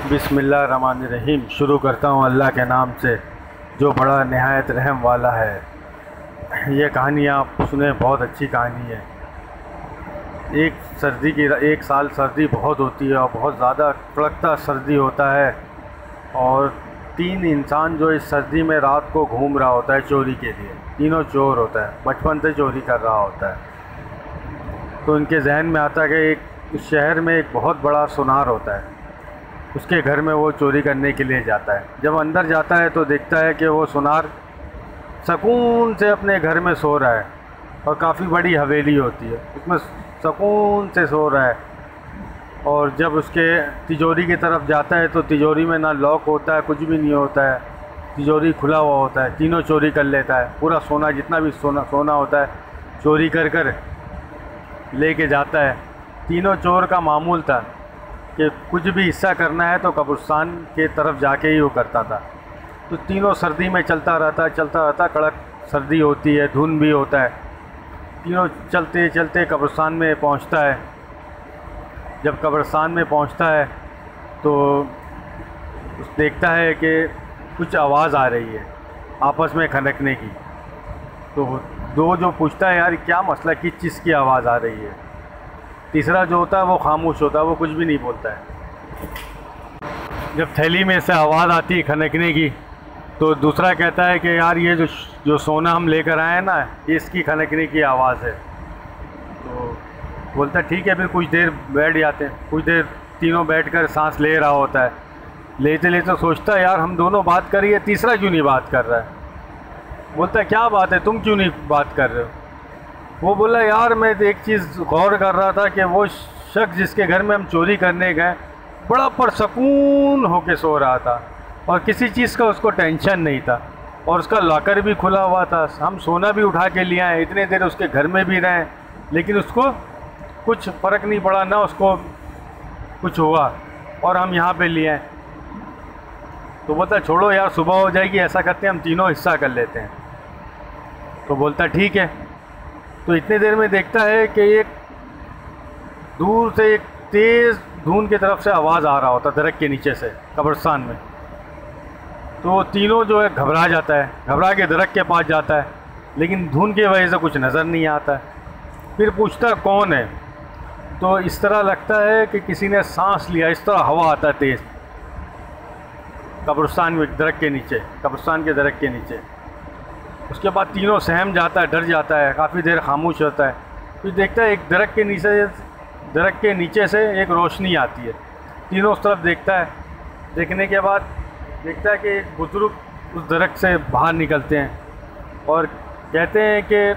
बिस्मिल्लाहिर्रहमानिर्रहीम। शुरू करता हूँ अल्लाह के नाम से जो बड़ा नहायत रहम वाला है। ये कहानी आप सुने, बहुत अच्छी कहानी है। एक साल सर्दी बहुत होती है और बहुत ज़्यादा कड़कता सर्दी होता है, और 3 इंसान जो इस सर्दी में रात को घूम रहा होता है चोरी के लिए। तीनों चोर होता है, बचपन से चोरी कर रहा होता है। तो इनके जहन में आता है कि एक शहर में एक बहुत बड़ा सुनार होता है, उसके घर में वो चोरी करने के लिए जाता है। जब अंदर जाता है तो देखता है कि वो सुनार सुकून से अपने घर में सो रहा है, और काफ़ी बड़ी हवेली होती है, उसमें सुकून से सो रहा है। और जब उसके तिजोरी की तरफ जाता है तो तिजोरी में ना लॉक होता है, कुछ भी नहीं होता है, तिजोरी खुला हुआ होता है। तीनों चोरी कर लेता है, पूरा सोना, जितना भी सोना होता है चोरी कर कर लेके जाता है। तीनों चोर का मामूल था कि कुछ भी हिस्सा करना है तो कब्रिस्तान के तरफ जाके ही वो करता था। तो तीनों सर्दी में चलता रहता, कड़क सर्दी होती है, धुंध भी होता है। तीनों चलते चलते कब्रिस्तान में पहुंचता है। जब कब्रिस्तान में पहुंचता है तो देखता है कि कुछ आवाज़ आ रही है आपस में खनकने की। तो दो जो पूछता है, यार क्या मसला, किस चीज़ की आवाज़ आ रही है। तीसरा जो होता है वो खामोश होता है, वो कुछ भी नहीं बोलता है। जब थैली में से आवाज़ आती है खनकने की, तो दूसरा कहता है कि यार ये जो सोना हम लेकर आए हैं ना, ये इसकी खनकने की आवाज़ है। तो बोलता है ठीक है, फिर कुछ देर बैठ जाते हैं। कुछ देर तीनों बैठकर सांस ले रहा होता है। लेते लेते सोचता है, यार हम दोनों बात कर रही है, तीसरा क्यों नहीं बात कर रहा है। बोलता है क्या बात है, तुम क्यों नहीं बात कर रहे हो। वो बोला, यार मैं एक चीज़ गौर कर रहा था कि वो शख्स जिसके घर में हम चोरी करने गए बड़ा परसकून होके सो रहा था, और किसी चीज़ का उसको टेंशन नहीं था, और उसका लॉकर भी खुला हुआ था। हम सोना भी उठा के लिए आए, इतने देर उसके घर में भी रहे, लेकिन उसको कुछ फ़र्क नहीं पड़ा, ना उसको कुछ हुआ, और हम यहाँ पे लिए आए। तो बोलता छोड़ो यार, सुबह हो जाएगी, ऐसा करते हैं हम तीनों हिस्सा कर लेते हैं। तो बोलता ठीक है। तो इतने देर में देखता है कि एक दूर से एक तेज़ धुंध की तरफ से आवाज़ आ रहा होता, दरख्त के नीचे से, कब्रिस्तान में। तो तीनों जो है घबरा जाता है, घबरा के दरख्त के पास जाता है, लेकिन धुंध की वजह से कुछ नज़र नहीं आता है। फिर पूछता कौन है, तो इस तरह लगता है कि किसी ने सांस लिया, इस तरह हवा आता है तेज़ कब्रिस्तान में, दरख्त के नीचे, कब्रिस्तान के दरख्त के नीचे। उसके बाद तीनों सहम जाता है, डर जाता है, काफ़ी देर खामोश होता है। फिर देखता है एक दरख्त के नीचे से एक रोशनी आती है। तीनों उस तरफ देखता है। देखने के बाद देखता है कि एक बुजुर्ग उस दरख्त से बाहर निकलते हैं और कहते हैं कि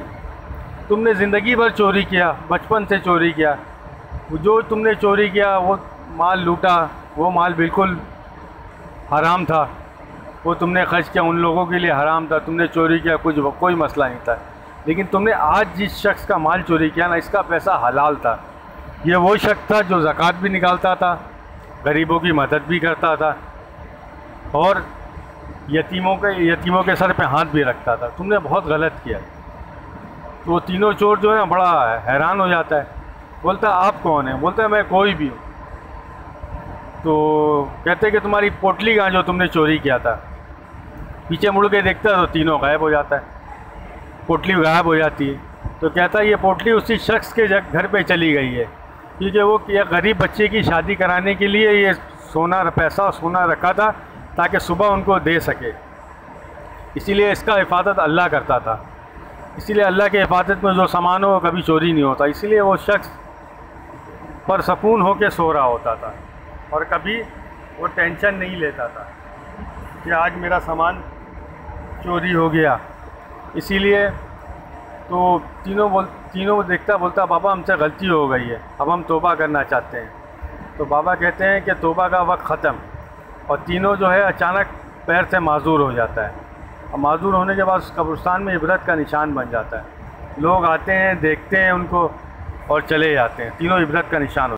तुमने ज़िंदगी भर चोरी किया, बचपन से चोरी किया, जो तुमने चोरी किया वो माल लूटा, वो माल बिल्कुल हराम था, वो तुमने खर्च किया उन लोगों के लिए हराम था। तुमने चोरी किया, कोई मसला नहीं था, लेकिन तुमने आज जिस शख्स का माल चोरी किया ना, इसका पैसा हलाल था। ये वो शख्स था जो ज़कात भी निकालता था, गरीबों की मदद भी करता था, और यतीमों के सर पे हाथ भी रखता था। तुमने बहुत गलत किया। तो तीनों चोर जो है बड़ा हैरान हो जाता है। बोलता आप कौन है। बोलता है मैं कोई भी हूँ। तो कहते हैं कि तुम्हारी पोटली कहाँ जो तुमने चोरी किया था। पीछे मुड़ के देखता है तो तीनों गायब हो जाता है, पोटली गायब हो जाती है। तो कहता है ये पोटली उसी शख्स के घर पे चली गई है, क्योंकि वो गरीब बच्चे की शादी कराने के लिए ये सोना रखा था ताकि सुबह उनको दे सके, इसीलिए इसका हिफाजत अल्लाह करता था। इसीलिए अल्लाह के हिफाजत में जो सामान हो कभी चोरी नहीं होता, इसीलिए वो शख्स परसकून होकर सो रहा होता था, और कभी वो टेंशन नहीं लेता था कि आज मेरा सामान चोरी हो गया। इसीलिए तो तीनों देखता, बोलता बाबा हमसे गलती हो गई है, अब हम तौबा करना चाहते हैं। तो बाबा कहते हैं कि तौबा का वक्त ख़त्म। और तीनों जो है अचानक पैर से माजूर हो जाता है, और माजूर होने के बाद कब्रिस्तान में इबरत का निशान बन जाता है। लोग आते हैं, देखते हैं उनको और चले जाते हैं। तीनों इबरत का निशान